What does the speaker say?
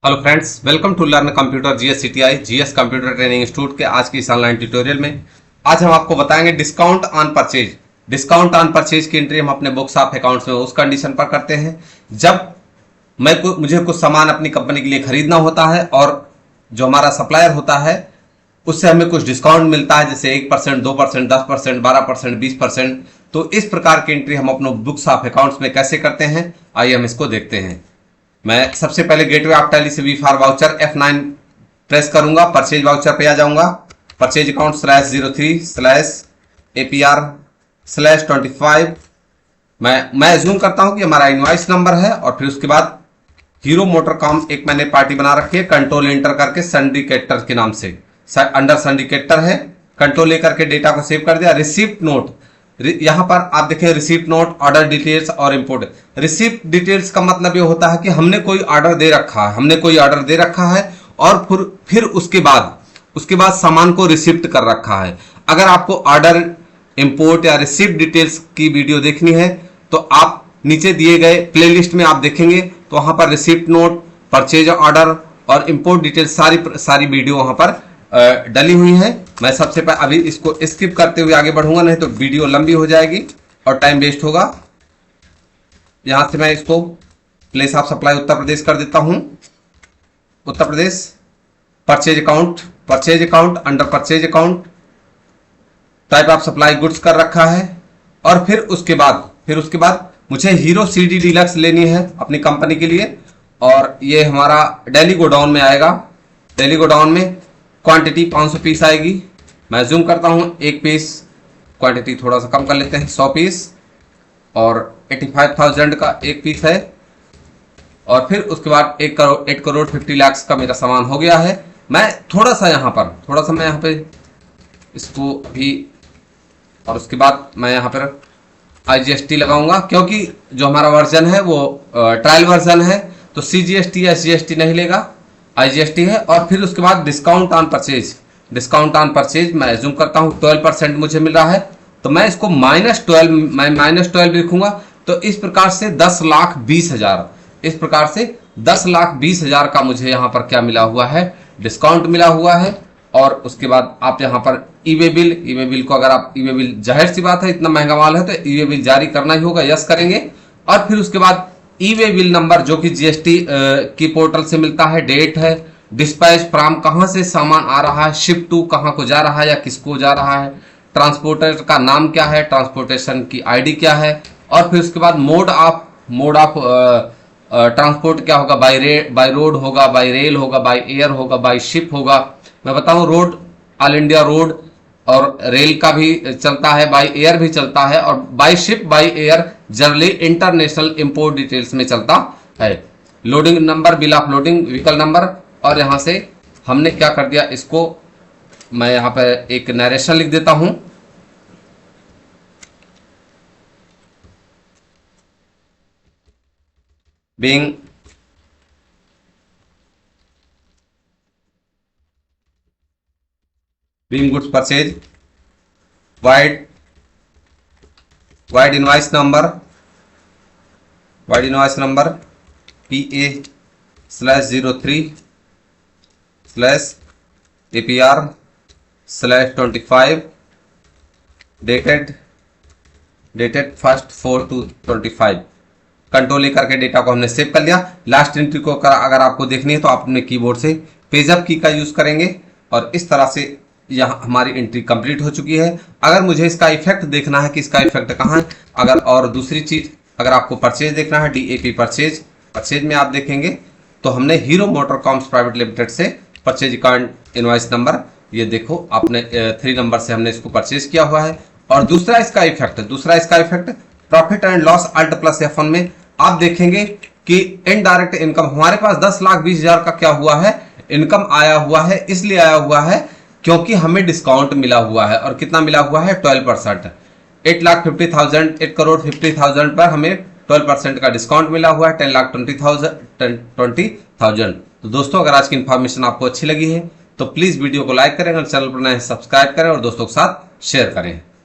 Hello friends, welcome to learn computer GS CTI GS computer training institute के आज की इस ऑनलाइन ट्यूटोरियल में आज हम आपको बताएंगे discount on purchase. Discount on purchase की एंट्री हम अपने बुक्स ऑफ अकाउंट्स में उस कंडीशन पर करते हैं जब मुझे कुछ सामान अपनी कंपनी के लिए खरीदना होता है और जो हमारा सप्लायर होता है उससे हमें कुछ डिस्काउंट मिलता है, जैसे 1%, 2%, 10%, 12%, 20%। तो इस प्रकार की एंट्री हम अपने बुक्स ऑफ अकाउंट्स में कैसे करते हैं, आइए हम इसको देखते हैं। मैं सबसे पहले गेटवे ऑफ टैली से V for voucher F9 press करूंगा, परचेज वाउचर पे आ जाऊंगा, परचेज अकाउंट /03/APR/25। मैं जूम करता हूं कि हमारा इनवॉइस नंबर है और फिर उसके बाद हीरो मोटरकॉम एक मैंने पार्टी बना रखी है, कंट्रोल एंटर करके सिंडिकेटर के नाम से अंडर सिंडिकेटर है, कंट्रोल लेकर के डेटा को सेव कर दिया। रिसिप्ट नोट, यहां पर आप देखें रिसिप्ट नोट, ऑर्डर डिटेल्स और इंपोर्ट। रिसिप्ट डिटेल्स का मतलब ये होता है कि हमने कोई ऑर्डर दे रखा है और फिर उसके बाद सामान को रिसिप्ट कर रखा है। अगर आपको ऑर्डर, इंपोर्ट या रिसिप्ट डिटेल्स की वीडियो देखनी है तो आप नीचे दिए गए प्लेलिस्ट में आप देखेंगे, तो वहां पर रिसिप्ट नोट, परचेज ऑर्डर और इंपोर्ट डिटेल्स सारी वीडियो वहां पर डली हुई है। मैं सबसे पहले अभी इसको स्किप करते हुए आगे बढ़ूंगा, नहीं तो वीडियो लंबी हो जाएगी और टाइम वेस्ट होगा। यहां से मैं इसको place of supply Uttar Pradesh कर देता हूं, Uttar Pradesh. Purchase account under purchase account type of supply goods कर रखा है। और फिर उसके बाद मुझे हीरो CD डीलक्स लेनी है अपनी कंपनी के लिए, और ये हमारा दिल्ली गोडाउन में आएगा। दिल्ली गोडाउन में क्वांटिटी 500 पीस आएगी। मैं जूम करता हूं, एक पीस, क्वांटिटी थोड़ा सा कम कर लेते हैं, 100 पीस और 85,000 का एक पीस है। और फिर उसके बाद 8 करोड़ 50 लाख का मेरा सामान हो गया है। मैं थोड़ा सा मैं यहाँ पे इसको अभी, और उसके बाद मैं यहाँ पर IGST लगाऊंगा, क्योंकि जो हमारा वर्जन है वो ट्रायल वर्जन है, तो CGST या SGST नहीं लेगा, IGST है। और फिर उसके बाद डिस्काउंट ऑन परचेज मैं जूम करता हूँ, 12% मुझे मिल रहा है, तो मैं इसको -12 लिखूंगा। तो इस प्रकार से 10,20,000, इस प्रकार से 10,20,000 का मुझे यहाँ पर क्या मिला हुआ है, डिस्काउंट मिला हुआ है। और उसके बाद आप यहाँ पर ई-वे बिल को, अगर आप ई-वे बिल, जाहिर सी बात है इतना महंगा माल है तो ई-वे बिल जारी करना ही होगा, यस करेंगे। और फिर उसके बाद ई-वे बिल नंबर जो कि GST की पोर्टल से मिलता है, डेट है, डिस्पैच फ्रॉम कहां से सामान आ रहा है, शिप टू कहां को जा रहा है या किसको जा रहा है, ट्रांसपोर्टर का नाम क्या है, ट्रांसपोर्टेशन की ID क्या है। और फिर उसके बाद मोड ऑफ ट्रांसपोर्ट क्या होगा, बाय रोड होगा, बाय रेल होगा, बाय एयर होगा, बाय शिप होगा। मैं बताऊं, रोड ऑल इंडिया रोड और रेल का भी चलता है, बाय एयर भी चलता है, और by ship by air generally international import details में चलता है। Loading number, bill of loading, vehicle number. और यहां से हमने क्या कर दिया, इसको मैं यहां पर एक नरेशन लिख देता हूं, being goods purchase, wide invoice number PA/03/APR/25 dated 1/4/25। Control लेकर के डेटा को हमने सेव कर लिया। लास्ट एंट्री को अगर आपको देखनी है तो आप अपने कीबोर्ड से पेजअप की का यूज करेंगे, और इस तरह से यहाँ हमारी एंट्री कंप्लीट हो चुकी है। अगर मुझे इसका इफेक्ट देखना है कि इसका इफेक्ट कहाँ है, और दूसरी चीज, अगर आपको परचेज देखना है, DAP परचेज में आप देखेंगे तो हमने हीरो मोटरकॉम्स प्राइवेट लिमिटेड से परचेज अकाउंट इनवॉइस नंबर, ये देखो आपने 3 नंबर से हमने इसको परचेज किया हुआ है। और दूसरा इसका effect profit and loss Alt+F1 में आप देखेंगे कि इनडायरेक्ट इनकम हमारे पास 10,20,000 का क्या हुआ है, इनकम आया हुआ है। इसलिए आया हुआ है क्योंकि हमें डिस्काउंट मिला हुआ है, और कितना मिला हुआ है, 12%। 8 करोड़ 50,000 पर हमें 12% का डिस्काउंट मिला हुआ है, 10,20,000। तो दोस्तों, अगर आज की इन्फॉर्मेशन आपको अच्छी लगी है तो प्लीज वीडियो को लाइक करें, अगर चैनल पर नए हैं सब्सक्राइब करें और दोस्तों के साथ शेयर करें।